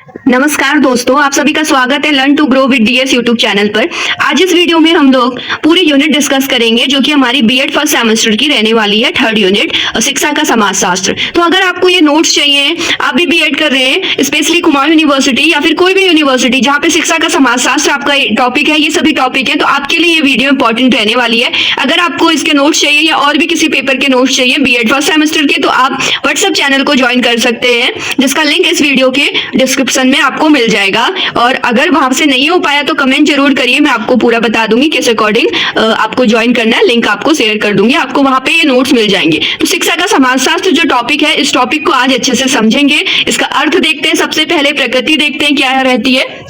नमस्कार दोस्तों, आप सभी का स्वागत है learn to grow with DS YouTube channel पर। आज इस वीडियो में हम लोग पूरी यूनिट डिस्कस करेंगे जो कि हमारी बीएड फर्स्ट सेमेस्टर की रहने वाली है, थर्ड यूनिट शिक्षा का समाजशास्त्र। तो अगर आपको ये नोट्स चाहिए, आप भी बीएड कर रहे हैं, स्पेशली कुमाऊं यूनिवर्सिटी या फिर कोई भी यूनिवर्सिटी जहाँ पे शिक्षा का समाजशास्त्र आपका टॉपिक है, ये सभी टॉपिक है, तो आपके लिए ये वीडियो इंपॉर्टेंट रहने वाली है। अगर आपको इसके नोट्स चाहिए या और भी किसी पेपर के नोट्स चाहिए बीएड फर्स्ट सेमेस्टर के, तो आप व्हाट्सएप चैनल को ज्वाइन कर सकते हैं, जिसका लिंक इस वीडियो के डिस्क्रिप्शन में आपको मिल जाएगा। और अगर वहां से नहीं हो पाया तो कमेंट जरूर करिए, मैं आपको पूरा बता दूंगी किस अकॉर्डिंग आपको ज्वाइन करना है। लिंक आपको शेयर कर दूंगी, आपको वहां पे ये नोट्स मिल जाएंगे। तो शिक्षा का समाजशास्त्र जो टॉपिक है, इस टॉपिक को आज अच्छे से समझेंगे। इसका अर्थ देखते हैं, सबसे पहले प्रकृति देखते हैं क्या रहती है,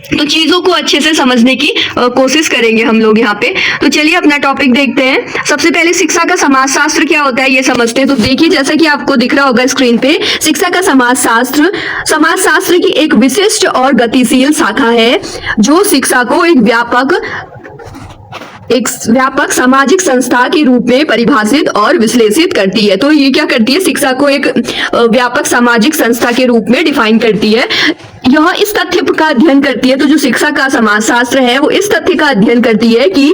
तो चीजों को अच्छे से समझने की कोशिश करेंगे हम लोग यहाँ पे। तो चलिए अपना टॉपिक देखते हैं। सबसे पहले शिक्षा का समाजशास्त्र क्या होता है ये समझते हैं। तो देखिए, जैसा कि आपको दिख रहा होगा स्क्रीन पे, शिक्षा का समाजशास्त्र की एक विशिष्ट और गतिशील शाखा है जो शिक्षा को एक व्यापक सामाजिक संस्था के रूप में परिभाषित और विश्लेषित करती है। तो ये क्या करती है, शिक्षा को एक व्यापक सामाजिक संस्था के रूप में डिफाइन करती है। यह इस तथ्य का अध्ययन करती है, तो जो शिक्षा का समाजशास्त्र है वो इस तथ्य का अध्ययन करती है कि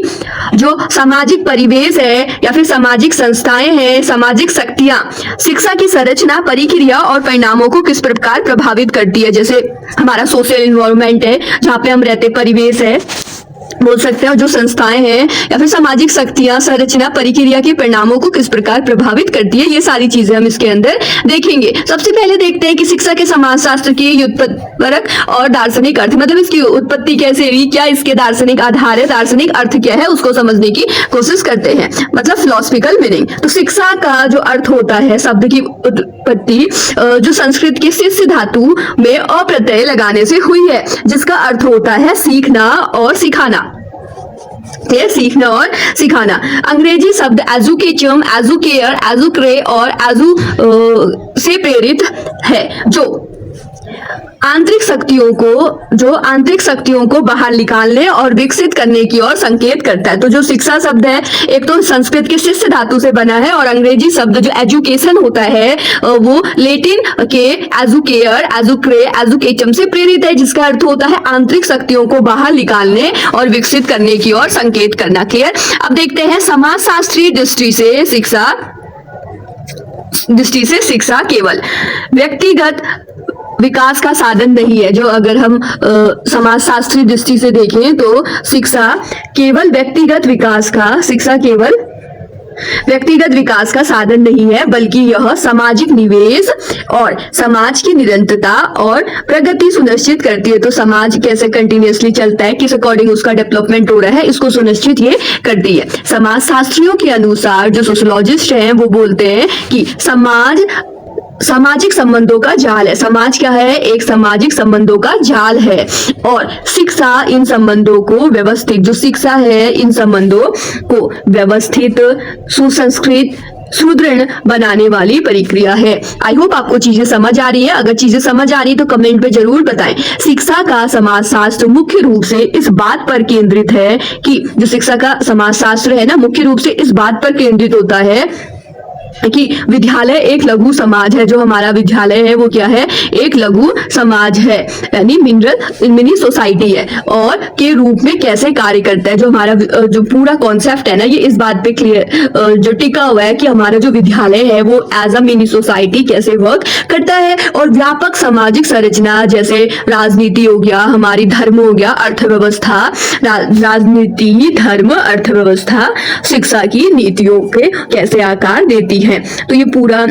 जो सामाजिक परिवेश है या फिर सामाजिक संस्थाएं हैं, सामाजिक शक्तियां शिक्षा की संरचना, प्रक्रिया और परिणामों को किस प्रकार प्रभावित करती है। जैसे हमारा सोशल इन्वायरमेंट है, जहाँ पे हम रहते, परिवेश है बोल सकते हैं, जो संस्थाएं हैं या फिर सामाजिक शक्तियां संरचना, प्रक्रिया के परिणामों को किस प्रकार प्रभावित करती है, ये सारी चीजें हम इसके अंदर देखेंगे। सबसे पहले देखते हैं कि शिक्षा के समाजशास्त्र की व्युत्पत्तिपरक और दार्शनिक अर्थ, मतलब इसकी उत्पत्ति कैसे हुई, क्या इसके दार्शनिक आधार है, दार्शनिक अर्थ क्या है, उसको समझने की कोशिश करते हैं, मतलब फिलोसफिकल मीनिंग। तो शिक्षा का जो अर्थ होता है, शब्द की उत्पत्ति जो संस्कृत के शिष्य धातु में अप्रत्यय लगाने से हुई है, जिसका अर्थ होता है सीखना और सिखाना। सीखना और सिखाना। अंग्रेजी शब्द एजुकेचम, एजुकेयर, एजुक्रे और एजु से प्रेरित है, जो आंतरिक शक्तियों को बाहर निकालने और विकसित करने की ओर संकेत करता है। तो जो शिक्षा शब्द है, एक तो संस्कृत के शिष्य धातु से बना है, और अंग्रेजी शब्द जो एजुकेशन होता है वो लेटिन के एजुकेयर, एजुक्रे, एजुकेचम से प्रेरित है, जिसका अर्थ होता है आंतरिक शक्तियों को बाहर निकालने और विकसित करने की ओर संकेत करना। क्लियर। अब देखते हैं समाजशास्त्रीय दृष्टि से शिक्षा केवल व्यक्तिगत विकास का साधन नहीं है। जो अगर हम समाजशास्त्रीय दृष्टि से देखें तो शिक्षा केवल व्यक्तिगत विकास का साधन नहीं है, बल्कि यह सामाजिक निवेश और समाज की निरंतरता और प्रगति सुनिश्चित करती है। तो समाज कैसे कंटिन्यूअसली चलता है, किस अकॉर्डिंग उसका डेवलपमेंट हो रहा है, इसको सुनिश्चित ये करती है। समाजशास्त्रियों के अनुसार, जो सोशोलॉजिस्ट हैं वो बोलते हैं कि समाज सामाजिक संबंधों का जाल है। समाज क्या है, एक सामाजिक संबंधों का जाल है, और शिक्षा इन संबंधों को व्यवस्थित, जो शिक्षा है इन संबंधों को व्यवस्थित, सुसंस्कृत, सुदृढ़ बनाने वाली प्रक्रिया है। आई होप आपको चीजें समझ आ रही है। अगर चीजें समझ आ रही तो कमेंट पे जरूर बताएं। शिक्षा का समाजशास्त्र मुख्य रूप से इस बात पर केंद्रित है कि जो शिक्षा का समाजशास्त्र है ना, मुख्य रूप से इस बात पर केंद्रित होता है कि विद्यालय एक लघु समाज है। जो हमारा विद्यालय है वो क्या है, एक लघु समाज है, यानी मिनी सोसाइटी है, और के रूप में कैसे कार्य करता है। जो हमारा जो पूरा कॉन्सेप्ट है ना, ये इस बात पे क्लियर जो टिका हुआ है कि हमारा जो विद्यालय है वो एज अ मिनी सोसाइटी कैसे वर्क करता है। और व्यापक सामाजिक संरचना, जैसे राजनीति हो गया, हमारी धर्म हो गया, अर्थव्यवस्था, राजनीति, धर्म, अर्थव्यवस्था शिक्षा की नीतियों के कैसे आकार देती है। तो ये पूरा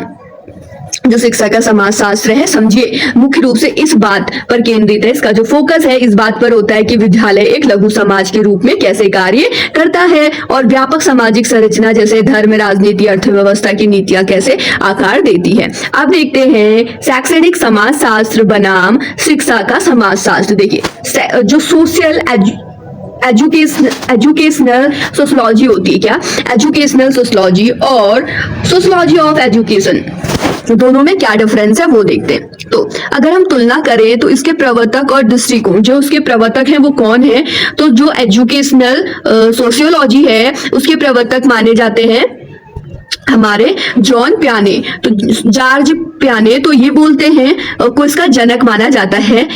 जो शिक्षा का समाजशास्त्र है, समझिए मुख्य रूप से इस बात पर केंद्रित है। इसका जो फोकस है इस बात पर होता है कि विद्यालय एक लघु समाज के रूप में कैसे कार्य करता है, और व्यापक सामाजिक संरचना जैसे धर्म, राजनीति, अर्थव्यवस्था की नीतियां कैसे आकार देती है। अब देखते हैं शैक्षणिक समाजशास्त्र बनाम शिक्षा का समाजशास्त्र। देखिए, जो सोशल एजुकेशनल सोशोलॉजी होती है, क्या एजुकेशनल सोशोलॉजी और सोशोलॉजी ऑफ एजुकेशन, दोनों में क्या डिफरेंस है वो देखते हैं। तो अगर हम तुलना करें तो इसके प्रवर्तक और दृष्टिकोण, जो उसके प्रवर्तक हैं वो कौन है, तो जो एजुकेशनल सोशियोलॉजी है उसके प्रवर्तक माने जाते हैं हमारे जॉन पियाने, तो जॉर्ज पियाने तो ये बोलते हैं को इसका जनक माना जाता है।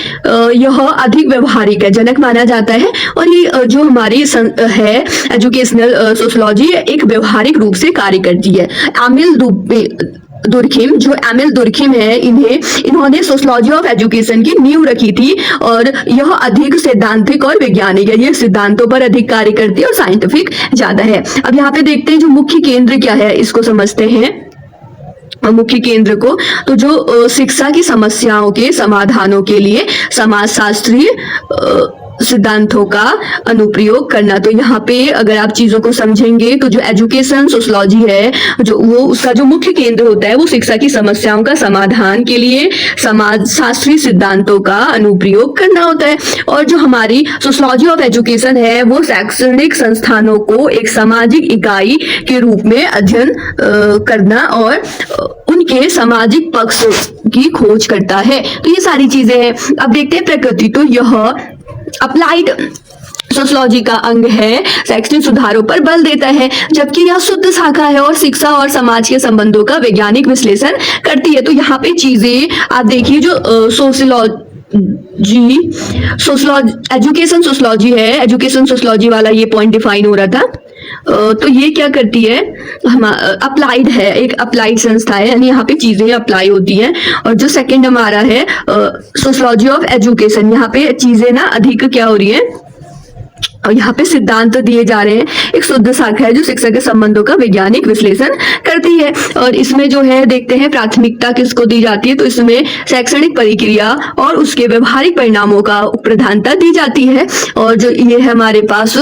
यह अधिक व्यवहारिक है, जनक माना जाता है। और ये जो हमारी है एजुकेशनल सोशियोलॉजी एक व्यवहारिक रूप से कार्य करती है। दुर्खिम, जो एमिल दुर्खिम है, इन्होंने सोशियोलॉजी ऑफ एजुकेशन की नींव रखी थी और यह अधिक सैद्धांतिक और वैज्ञानिक है। ये सिद्धांतों पर अधिक कार्य करती है और साइंटिफिक ज्यादा है। अब यहाँ पे देखते हैं जो मुख्य केंद्र क्या है, इसको समझते हैं मुख्य केंद्र को। तो जो शिक्षा की समस्याओं के समाधानों के लिए समाजशास्त्रीय सिद्धांतों का अनुप्रयोग करना। तो यहाँ पे अगर आप चीजों को समझेंगे तो जो एजुकेशन सोशियोलॉजी है, जो वो उसका जो मुख्य केंद्र होता है वो शिक्षा की समस्याओं का समाधान के लिए समाजशास्त्रीय सिद्धांतों का अनुप्रयोग करना होता है। और जो हमारी सोशियोलॉजी ऑफ एजुकेशन है वो शैक्षणिक संस्थानों को एक सामाजिक इकाई के रूप में अध्ययन करना और उनके सामाजिक पक्ष की खोज करता है। तो ये सारी चीजें हैं। अब देखते हैं प्रकृति। तो यह अप्लाइड सोशियोलॉजी का अंग है, शैक्षणिक सुधारों पर बल देता है, जबकि यह शुद्ध शाखा है और शिक्षा और समाज के संबंधों का वैज्ञानिक विश्लेषण करती है। तो यहाँ पे चीजें आप देखिए, जो एजुकेशन सोशियोलॉजी है, एजुकेशन सोशियोलॉजी वाला ये पॉइंट डिफाइन हो रहा था। तो ये क्या करती है, हम अप्लाइड है, एक अप्लाइड संस्था है, यानी यहाँ पे चीजें अप्लाई होती हैं। और जो सेकंड हमारा है सोशियोलॉजी ऑफ एजुकेशन, यहाँ पे चीजें ना अधिक क्या हो रही है, और यहाँ पे सिद्धांत दिए जा रहे हैं। एक शुद्ध शाखा है जो शिक्षा के संबंधों का वैज्ञानिक विश्लेषण करती है। और इसमें जो है देखते हैं प्राथमिकता किसको दी जाती है। तो इसमें शैक्षणिक प्रक्रिया और उसके व्यवहारिक परिणामों का प्रधानता दी जाती है। और जो ये है हमारे पास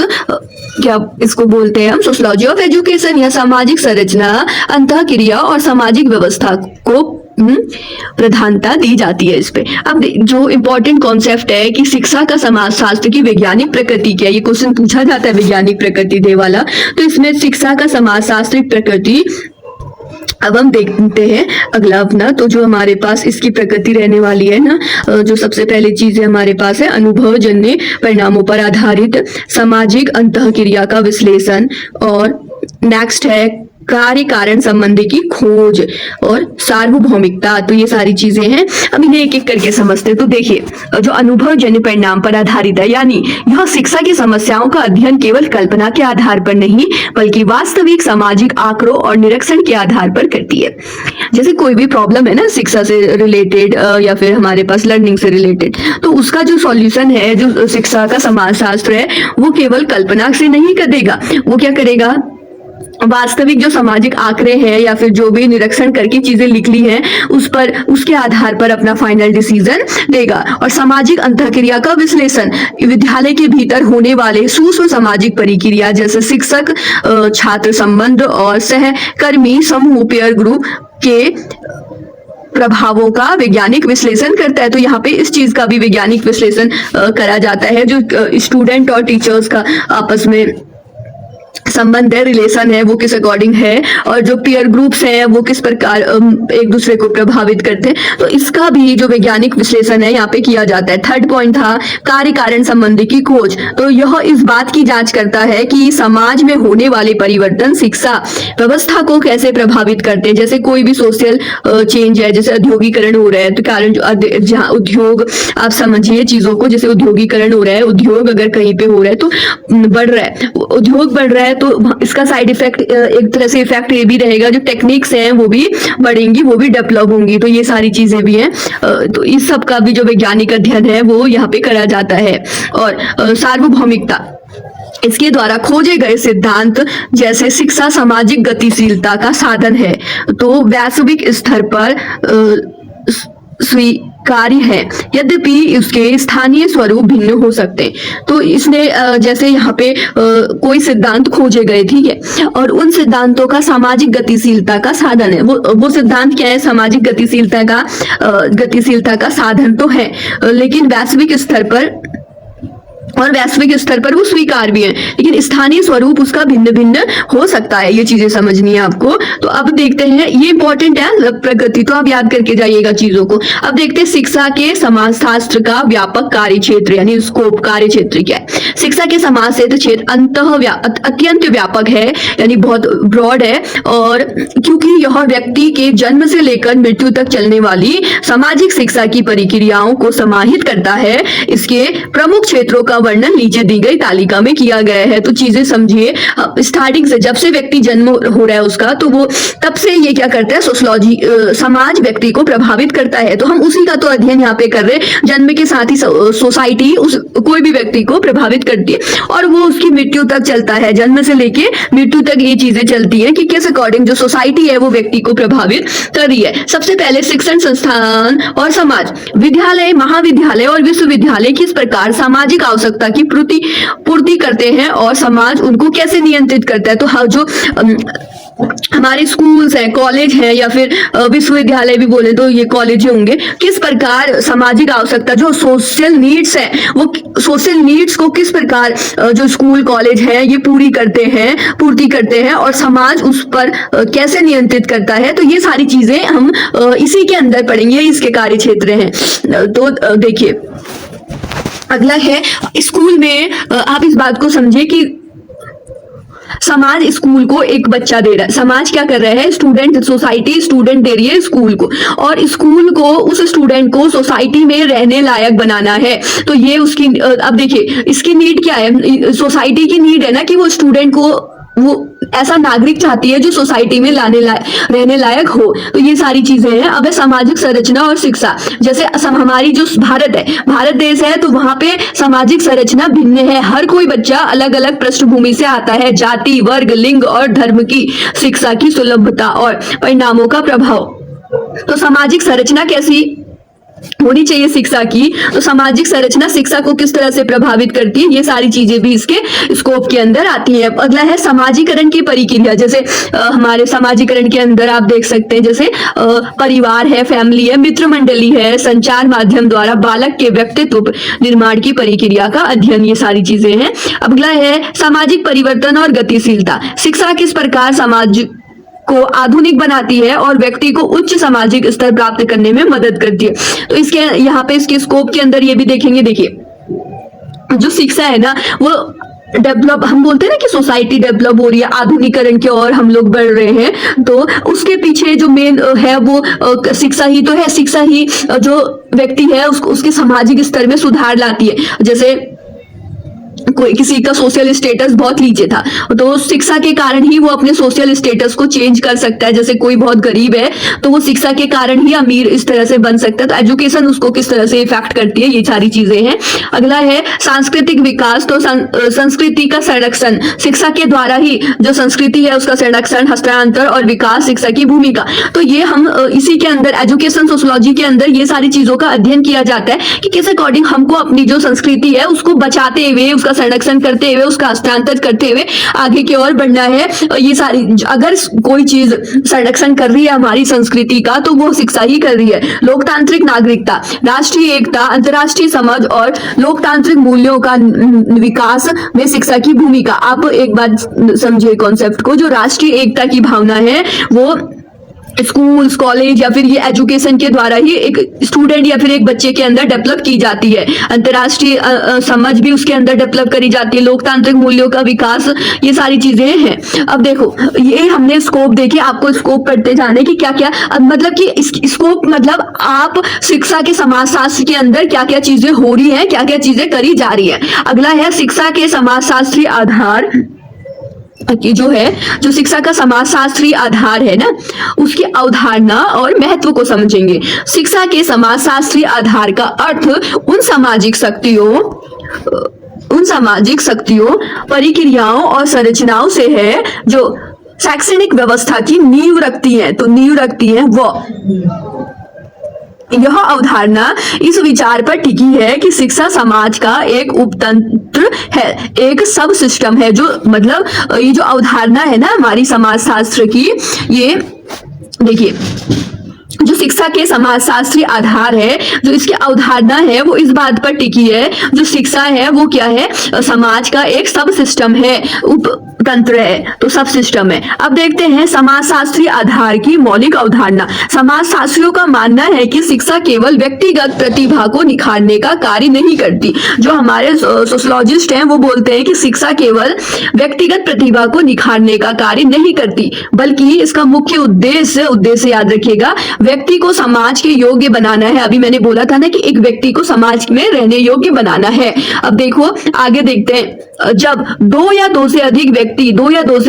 क्या इसको बोलते हैं हम, सोशियोलॉजी ऑफ एजुकेशन या सामाजिक संरचना, अंतःक्रिया और सामाजिक व्यवस्था को प्रधानता दी जाती है इस पे। अब जो इम्पोर्टेंट कॉन्सेप्ट है कि शिक्षा का समाजशास्त्र की वैज्ञानिक प्रकृति क्या है, ये क्वेश्चन पूछा जाता है वैज्ञानिक प्रकृति दे वाला। तो इसमें शिक्षा का समाजशास्त्रिक प्रकृति, अब हम देखते हैं अगला अपना। तो जो हमारे पास इसकी प्रकृति रहने वाली है ना, जो सबसे पहली चीज है हमारे पास है अनुभवजन्य परिणामों पर आधारित सामाजिक अंतःक्रिया का विश्लेषण। और नेक्स्ट है कार्य कारण संबंधी की खोज और सार्वभौमिकता। तो ये सारी चीजें हैं, अब इन्हें एक एक करके समझते हैं। तो देखिए, जो अनुभवजन्य परिणाम पर आधारित है, यानी यह शिक्षा की समस्याओं का अध्ययन केवल कल्पना के आधार पर नहीं बल्कि वास्तविक सामाजिक आंकड़ों और निरीक्षण के आधार पर करती है। जैसे कोई भी प्रॉब्लम है ना शिक्षा से रिलेटेड या फिर हमारे पास लर्निंग से रिलेटेड, तो उसका जो सॉल्यूशन है, जो शिक्षा का समाजशास्त्र है, वो केवल कल्पना से नहीं करेगा। वो क्या करेगा, वास्तविक जो सामाजिक आंकड़े हैं या फिर जो भी निरीक्षण करके चीजें लिख ली हैं उस पर, उसके आधार पर अपना फाइनल डिसीजन देगा। और सामाजिक अंतःक्रिया का विश्लेषण विद्यालय के भीतर होने वाले सूक्ष्म सामाजिक प्रक्रिया जैसे शिक्षक छात्र संबंध और सहकर्मी समूह पेयर ग्रुप के प्रभावों का वैज्ञानिक विश्लेषण करता है। तो यहाँ पे इस चीज का भी वैज्ञानिक विश्लेषण करा जाता है, जो स्टूडेंट और टीचर्स का आपस में संबंध है, रिलेशन है, वो किस अकॉर्डिंग है, और जो पीयर ग्रुप्स हैं वो किस प्रकार एक दूसरे को प्रभावित करते हैं। तो इसका भी जो वैज्ञानिक विश्लेषण है यहाँ पे किया जाता है। थर्ड पॉइंट था कार्य कारण संबंधी की खोज। तो यह इस बात की जांच करता है कि समाज में होने वाले परिवर्तन शिक्षा व्यवस्था को कैसे प्रभावित करते हैं। जैसे कोई भी सोशल चेंज है, जैसे औद्योगिकरण हो रहा है, तो कारण जो जहाँ उद्योग, आप समझिए चीजों को, जैसे औद्योगिकरण हो रहा है, उद्योग अगर कहीं पे हो रहा है तो बढ़ रहा है, उद्योग बढ़ रहा है, तो इसका साइड इफेक्ट एक तरह से इफेक्ट ये भी रहेगा, जो टेक्निक्स हैं वो भी बढ़ेंगी, वो भी डेवलप होंगी। तो ये सारी चीजें भी हैं। तो इस सब का भी जो वैज्ञानिक अध्ययन है वो यहाँ पे करा जाता है। और सार्वभौमिकता, इसके द्वारा खोजे गए सिद्धांत जैसे शिक्षा सामाजिक गतिशीलता का साधन है, तो वैश्विक स्तर पर स्वीकार्य है, यद्यपि उसके स्थानीय स्वरूप भिन्न हो सकते हैं। तो इसने जैसे यहाँ पे कोई सिद्धांत खोजे गए, ठीक है, और उन सिद्धांतों का सामाजिक गतिशीलता का साधन है। वो सिद्धांत क्या है, सामाजिक गतिशीलता का साधन तो है, लेकिन वैश्विक स्तर पर और वैश्विक स्तर पर वो स्वीकार भी है, लेकिन स्थानीय स्वरूप उसका भिन्न भिन्न हो सकता है। ये चीजें समझनी है आपको। तो अब देखते हैं, ये इंपॉर्टेंट है प्रगति, तो आप याद करके जाइएगा चीजों को। अब देखते हैं शिक्षा के समाजशास्त्र का व्यापक कार्य क्षेत्र यानी स्कोप, कार्य क्षेत्र क्या है। शिक्षा के समाज क्षेत्र अत्यंत व्यापक है, यानी बहुत ब्रॉड है, और क्योंकि यह व्यक्ति के जन्म से लेकर मृत्यु तक चलने वाली सामाजिक शिक्षा की प्रक्रियाओं को समाहित करता है। इसके प्रमुख क्षेत्रों का वर्णन नीचे दी गई तालिका में किया गया है। तो चीजें समझिए, स्टार्टिंग से जब से व्यक्ति जन्म हो रहा है उसका, तो वो तब से ये क्या करता है, सोशलॉजी, समाज व्यक्ति को प्रभावित करता है। तो हम उसी का तो अध्ययन यहाँ पे कर रहे हैं। जन्म के साथ ही सोसाइटी उस कोई भी व्यक्ति को प्रभावित करती है, और वो उसकी मृत्यु तक चलता है। जन्म से लेके मृत्यु तक ये चीजें चलती है कि किस अकॉर्डिंग जो सोसाइटी है वो व्यक्ति को प्रभावित कर रही है। सबसे पहले शिक्षण संस्थान और समाज, विद्यालय, महाविद्यालय और विश्वविद्यालय किस प्रकार सामाजिक आवश्यकता की पूर्ति करते हैं और समाज उनको कैसे नियंत्रित करता है। तो हाँ, जो हमारे स्कूल्स हैं, कॉलेज हैं, या फिर विश्वविद्यालय भी बोले तो ये कॉलेज होंगे, किस प्रकार सामाजिक आवश्यकता जो सोशल नीड्स है, वो सोशल नीड्स को किस प्रकार जो स्कूल कॉलेज है ये पूर्ति करते हैं और समाज उस पर कैसे नियंत्रित करता है। तो ये सारी चीजें हम इसी के अंदर पढ़ेंगे, इसके कार्य क्षेत्र हैं। तो देखिए, अगला है स्कूल में, आप इस बात को समझे कि समाज स्कूल को एक बच्चा दे रहा है। समाज क्या कर रहा है, स्टूडेंट, सोसाइटी स्टूडेंट दे रही है स्कूल को, और स्कूल को उस स्टूडेंट को सोसाइटी में रहने लायक बनाना है। तो ये उसकी, अब देखिए इसकी नीड क्या है, सोसाइटी की नीड है ना कि वो स्टूडेंट को, वो ऐसा नागरिक चाहती है जो सोसाइटी में रहने लायक हो। तो ये सारी चीजें हैं। अब है सामाजिक संरचना और शिक्षा। जैसे हमारी जो भारत देश है, तो वहां पे सामाजिक संरचना भिन्न है। हर कोई बच्चा अलग अलग पृष्ठभूमि से आता है। जाति, वर्ग, लिंग और धर्म की शिक्षा की सुलभता और परिणामों का प्रभाव। तो सामाजिक संरचना कैसी होनी चाहिए शिक्षा की, तो सामाजिक संरचना शिक्षा को किस तरह से प्रभावित करती है, ये सारी चीजें भी इसके स्कोप के अंदर आती है। अगला है समाजीकरण की प्रक्रिया। जैसे हमारे समाजीकरण के अंदर आप देख सकते हैं, जैसे परिवार है, फैमिली है, मित्र मंडली है, संचार माध्यम द्वारा बालक के व्यक्तित्व निर्माण की प्रक्रिया का अध्ययन, ये सारी चीजें हैं। अगला है सामाजिक परिवर्तन और गतिशीलता। शिक्षा किस प्रकार समाज को आधुनिक बनाती है और व्यक्ति को उच्च सामाजिक स्तर प्राप्त करने में मदद करती है। तो इसके यहाँ पे इसके स्कोप के अंदर ये भी देखेंगे। देखिए जो शिक्षा है ना, वो डेवलप, हम बोलते हैं ना कि सोसाइटी डेवलप हो रही है, आधुनिकरण की ओर हम लोग बढ़ रहे हैं, तो उसके पीछे जो मेन है वो शिक्षा ही तो है। शिक्षा ही जो व्यक्ति है उसके सामाजिक स्तर में सुधार लाती है। जैसे कोई किसी का सोशल स्टेटस बहुत नीचे था, तो शिक्षा के कारण ही वो अपने सोशल स्टेटस को चेंज कर सकता है। जैसे कोई बहुत गरीब है, तो वो शिक्षा के कारण ही अमीर इस तरह से बन सकता है। तो एजुकेशन उसको किस तरह से इफेक्ट करती है, ये सारी चीजें हैं। अगला है सांस्कृतिक विकास। तो संस्कृति का संरक्षण, शिक्षा के द्वारा ही जो संस्कृति है उसका संरक्षण, हस्तांतरण और विकास, शिक्षा की भूमिका। तो ये हम इसी के अंदर एजुकेशन सोशियोलॉजी के अंदर ये सारी चीजों का अध्ययन किया जाता है कि किस अकॉर्डिंग हमको अपनी जो संस्कृति है उसको बचाते हुए, उसका संरक्षण करते हुए, उसका हस्तांतरण करते हुए आगे की ओर बढ़ना है। ये सारी, अगर कोई चीज संरक्षण कर रही है हमारी संस्कृति का, तो वो शिक्षा ही कर रही है। लोकतांत्रिक नागरिकता, राष्ट्रीय एकता, अंतर्राष्ट्रीय समझ और लोकतांत्रिक मूल्यों का विकास में शिक्षा की भूमिका। आप एक बात समझिए कॉन्सेप्ट को, जो राष्ट्रीय एकता की भावना है वो स्कूल्स, कॉलेज या फिर ये एजुकेशन के द्वारा ही एक स्टूडेंट या फिर एक बच्चे के अंदर डेवलप की जाती है। अंतर्राष्ट्रीय समझ भी उसके अंदर डेवलप करी जाती है, लोकतांत्रिक मूल्यों का विकास, ये सारी चीजें हैं। अब देखो ये हमने स्कोप देखे, आपको स्कोप पढ़ते जाने की क्या क्या, मतलब कि स्कोप मतलब आप शिक्षा के समाजशास्त्र के अंदर क्या क्या चीजें हो रही है, क्या क्या चीजें करी जा रही है। अगला है शिक्षा के समाजशास्त्रीय आधार कि जो है, जो शिक्षा का समाजशास्त्रीय आधार है ना, उसकी अवधारणा और महत्व को समझेंगे। शिक्षा के समाजशास्त्रीय आधार का अर्थ उन सामाजिक शक्तियों, प्रक्रियाओं और संरचनाओं से है जो शैक्षणिक व्यवस्था की नींव रखती है। तो नींव रखती है वो, यह अवधारणा इस विचार पर टिकी है कि शिक्षा समाज का एक उपतंत्र है, एक सब सिस्टम है। जो मतलब ये जो अवधारणा है ना हमारी समाजशास्त्र की, ये देखिए जो शिक्षा के समाजशास्त्री आधार है, जो इसकी अवधारणा है वो इस बात पर टिकी है, जो शिक्षा है वो क्या है, समाज का एक सब सिस्टम है, उप तंत्र है, तो सब सिस्टम है। अब देखते हैं समाजशास्त्री आधार की मौलिक अवधारणा। समाजशास्त्रियों का मानना है कि शिक्षा केवल व्यक्तिगत प्रतिभा को निखारने का कार्य नहीं करती। जो हमारे सोशियोलॉजिस्ट हैं वो बोलते हैं कि शिक्षा केवल व्यक्तिगत प्रतिभा को निखारने का कार्य नहीं करती, बल्कि इसका मुख्य उद्देश्य याद रखिएगा, व्यक्ति को समाज के योग्य बनाना है। अभी मैंने बोला था ना कि एक व्यक्ति को समाज में रहने योग्य बनाना है। अब देखो आगे देखते हैं, जब दो या दो से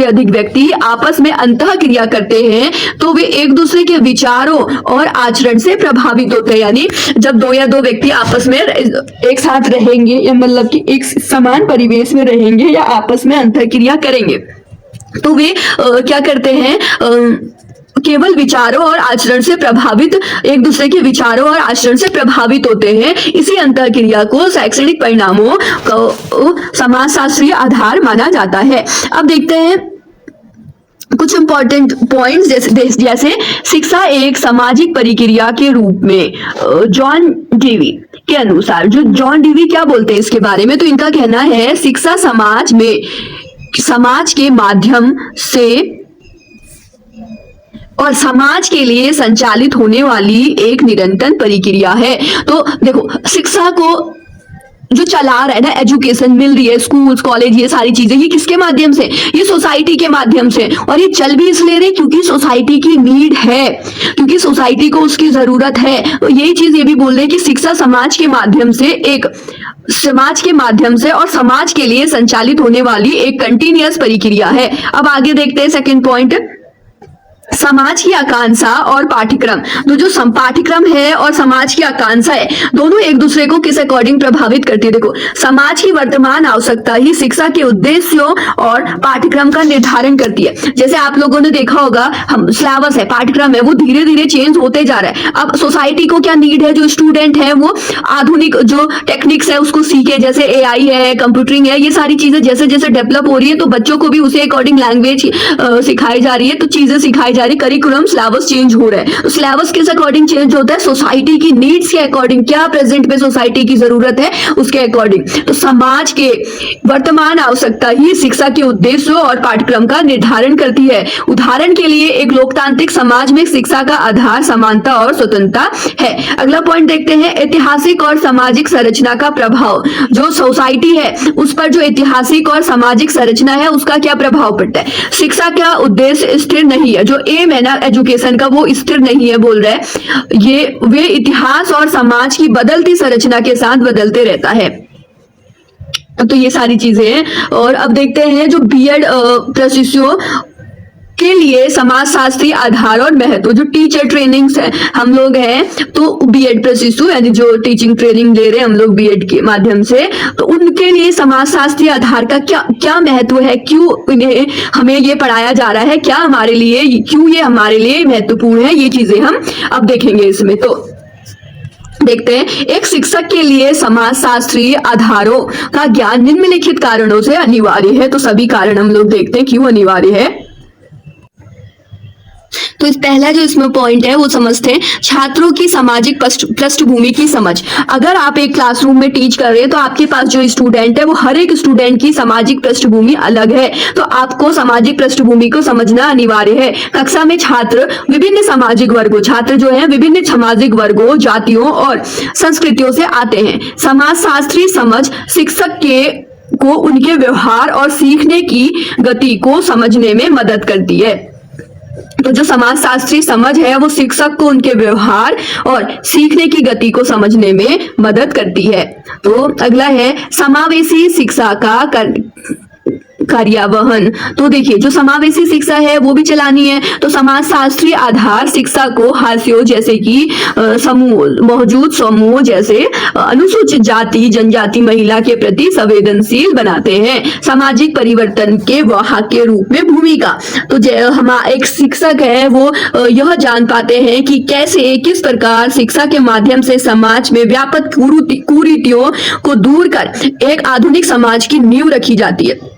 अधिक व्यक्ति आपस में अंतःक्रिया करते हैं तो वे एक दूसरे के विचारों और आचरण से प्रभावित होते हैं। यानी जब दो या दो व्यक्ति आपस में एक साथ रहेंगे, या मतलब कि एक समान परिवेश में रहेंगे या आपस में अंतःक्रिया करेंगे, तो वे क्या करते हैं, केवल विचारों और आचरण से प्रभावित, एक दूसरे के विचारों और आचरण से प्रभावित होते हैं। इसी अंतःक्रिया को शैक्षणिक परिणामों को समाजशास्त्रीय आधार माना जाता है। अब देखते हैं कुछ इंपॉर्टेंट पॉइंट्स, जैसे शिक्षा एक सामाजिक प्रक्रिया के रूप में जॉन डेवी के अनुसार, जो जॉन डेवी क्या बोलते हैं इसके बारे में, तो इनका कहना है शिक्षा समाज के माध्यम से और समाज के लिए संचालित होने वाली एक निरंतर प्रक्रिया है। तो देखो शिक्षा को जो चला रहा है ना, एजुकेशन मिल रही है, स्कूल्स कॉलेज ये सारी चीजें, ये किसके माध्यम से, ये सोसाइटी के माध्यम से, और ये चल भी इसलिए रही क्योंकि सोसाइटी की नीड है, क्योंकि सोसाइटी को उसकी जरूरत है। तो यही चीज ये भी बोल रहे हैं कि शिक्षा समाज के माध्यम से और समाज के लिए संचालित होने वाली एक कंटिन्यूअस प्रक्रिया है। अब आगे देखते हैं सेकंड पॉइंट, समाज की आकांक्षा और पाठ्यक्रम। तो जो पाठ्यक्रम है और समाज की आकांक्षा है, दोनों एक दूसरे को किस अकॉर्डिंग प्रभावित करती है। देखो समाज की वर्तमान आवश्यकता ही शिक्षा के उद्देश्यों और पाठ्यक्रम का निर्धारण करती है। जैसे आप लोगों ने देखा होगा, हम सिलेबस है, पाठ्यक्रम है, वो धीरे धीरे चेंज होते जा रहा है। अब सोसाइटी को क्या नीड है, जो स्टूडेंट है वो आधुनिक जो टेक्निक्स है उसको सीखे, जैसे एआई है, कंप्यूटरिंग है, ये सारी चीजें जैसे जैसे डेवलप हो रही है, तो बच्चों को भी उसी अकॉर्डिंग लैंग्वेज सिखाई जा रही है, तो चीजें सिखाई जा रही, करिकुलम सिलेबस चेंज हो रहा है। तो सिलेबस किस अकॉर्डिंग चेंज होता है, सोसाइटी की नीड्स के अकॉर्डिंग, क्या प्रेजेंट में सोसाइटी की जरूरत है उसके अकॉर्डिंग। तो समाज के वर्तमान आवश्यकता ही शिक्षा के उद्देश्यों और पाठ्यक्रम का निर्धारण करती है। उदाहरण के लिए एक लोकतांत्रिक समाज में शिक्षा का आधार समानता और स्वतंत्रता है। अगला पॉइंट देखते हैं, ऐतिहासिक और सामाजिक संरचना का प्रभाव। जो सोसाइटी है उस पर जो ऐतिहासिक और सामाजिक संरचना है उसका क्या प्रभाव पड़ता है। शिक्षा का उद्देश्य स्थिर नहीं है, जो एम है ना एजुकेशन का, वो स्थिर नहीं है बोल रहा है, ये वे इतिहास और समाज की बदलती संरचना के साथ बदलते रहता है। तो ये सारी चीजें हैं। और अब देखते हैं जो बीएड प्रशिक्षुओं के लिए समाजशास्त्री आधार और महत्व। जो टीचर ट्रेनिंग्स है, हम लोग हैं तो बीएड प्रशिक्षु यानी जो टीचिंग ट्रेनिंग ले रहे हैं हम लोग बीएड के माध्यम से, तो उनके लिए समाजशास्त्री आधार का क्या महत्व है, क्यों इन्हें हमें ये पढ़ाया जा रहा है, क्या हमारे लिए, क्यों ये हमारे लिए महत्वपूर्ण है, ये चीजें हम अब देखेंगे इसमें। तो देखते हैं, एक शिक्षक के लिए समाजशास्त्रीय आधारों का ज्ञान निम्नलिखित कारणों से अनिवार्य है। तो सभी कारण हम लोग देखते हैं क्यों अनिवार्य है। तो इस पहला जो इसमें पॉइंट है वो समझते हैं, छात्रों की सामाजिक पृष्ठभूमि की समझ। अगर आप एक क्लासरूम में टीच कर रहे हैं तो आपके पास जो स्टूडेंट है वो हर एक स्टूडेंट की सामाजिक पृष्ठभूमि अलग है, तो आपको सामाजिक पृष्ठभूमि को समझना अनिवार्य है। कक्षा में छात्र विभिन्न सामाजिक वर्गों, छात्र जो है विभिन्न सामाजिक वर्गों, जातियों और संस्कृतियों से आते हैं। समाजशास्त्री समझ शिक्षक को उनके व्यवहार और सीखने की गति को समझने में मदद करती है। तो जो समाजशास्त्री समझ है वो शिक्षक को उनके व्यवहार और सीखने की गति को समझने में मदद करती है। तो अगला है समावेशी शिक्षा का कार्यान्वयन। तो देखिए जो समावेशी शिक्षा है वो भी चलानी है, तो समाजशास्त्री आधार शिक्षा को हाशियों जैसे कि मौजूद समूह जैसे अनुसूचित जाति, जनजाति, महिला के प्रति संवेदनशील बनाते हैं। सामाजिक परिवर्तन के वाहक के रूप में भूमिका। तो हमारा एक शिक्षक है वो यह जान पाते हैं कि कैसे, किस प्रकार शिक्षा के माध्यम से समाज में व्यापक कुरीतियों को दूर कर एक आधुनिक समाज की नींव रखी जाती है।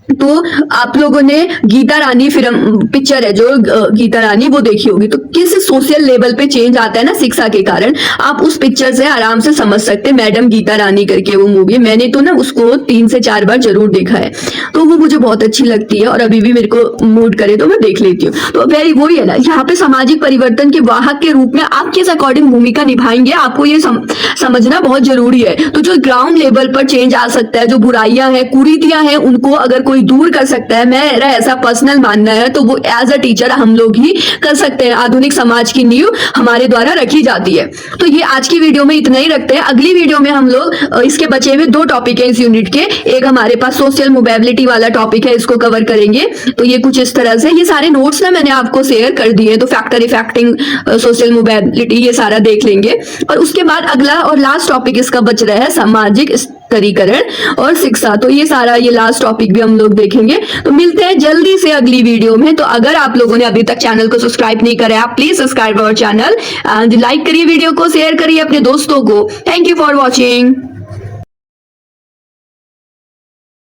तो आप लोगों ने गीता रानी फिल्म पिक्चर है जो गीता रानी वो देखी होगी, तो किस सोशल लेवल पे चेंज आता है ना शिक्षा के कारण, आप उस पिक्चर से आराम से समझ सकते हैं। मैडम गीता रानी करके वो मूवी, मैंने तो ना उसको 3 से 4 बार जरूर देखा है, तो वो मुझे बहुत अच्छी लगती है और अभी भी मेरे को मूड करे तो मैं देख लेती हूँ। तो वही वही है ना, यहाँ पे सामाजिक परिवर्तन के वाहक के रूप में आप किस अकॉर्डिंग भूमिका निभाएंगे, आपको ये समझना बहुत जरूरी है। तो जो ग्राउंड लेवल पर चेंज आ सकता है, जो बुराइयां हैं कुरीतियां हैं उनको अगर कोई दूर कर सकता है, मेरा ऐसा पर्सनल मानना है, तो वो एज अ टीचर हम लोग ही कर सकते हैं। आधुनिक समाज की नींव हमारे द्वारा रखी जाती है। तो ये आज की वीडियो में इतना ही रखते हैं। अगली वीडियो में हम लोग इसके बचे हुए 2 टॉपिक है इस यूनिट के, एक हमारे पास सोशल मोबिलिटी वाला टॉपिक है, इसको कवर करेंगे। तो ये कुछ इस तरह से, ये सारे नोट्स ना मैंने आपको शेयर कर दिए, तो फैक्टर इफेक्टिंग सोशल मोबिलिटी ये सारा देख लेंगे। और उसके बाद अगला और लास्ट टॉपिक इसका बच रहा है सामाजिक स्तरीकरण और शिक्षा, तो ये सारा ये लास्ट टॉपिक भी हम लोग देखेंगे। तो मिलते हैं जल्दी से अगली वीडियो में। तो अगर आप लोगों ने अभी तक चैनल को सब्सक्राइब नहीं करा है, आप please subscribe our channel and like करिए, वीडियो को शेयर करिए अपने दोस्तों को। Thank you for watching.